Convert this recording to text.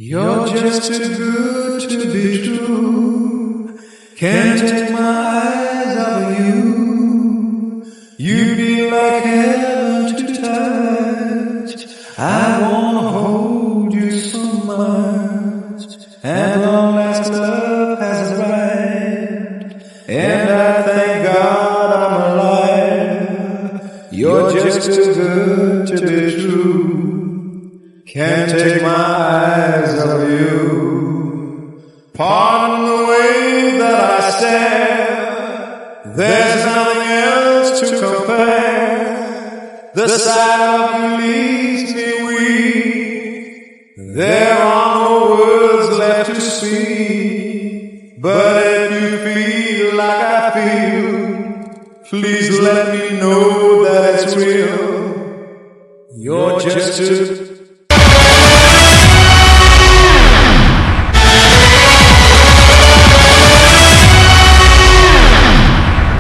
You're just too good to be true. Can't take my eyes off of you. You'd be like heaven to touch. I wanna hold you so much. And long last love has arrived, and I thank God I'm alive. You're just too good to be true. Can't take my eyes off you. Pardon the way that I stare. There's nothing else to compare. The sight of you leaves me weak. There are no words left to speak. But if you feel like I feel, please let me know that it's real. You're just too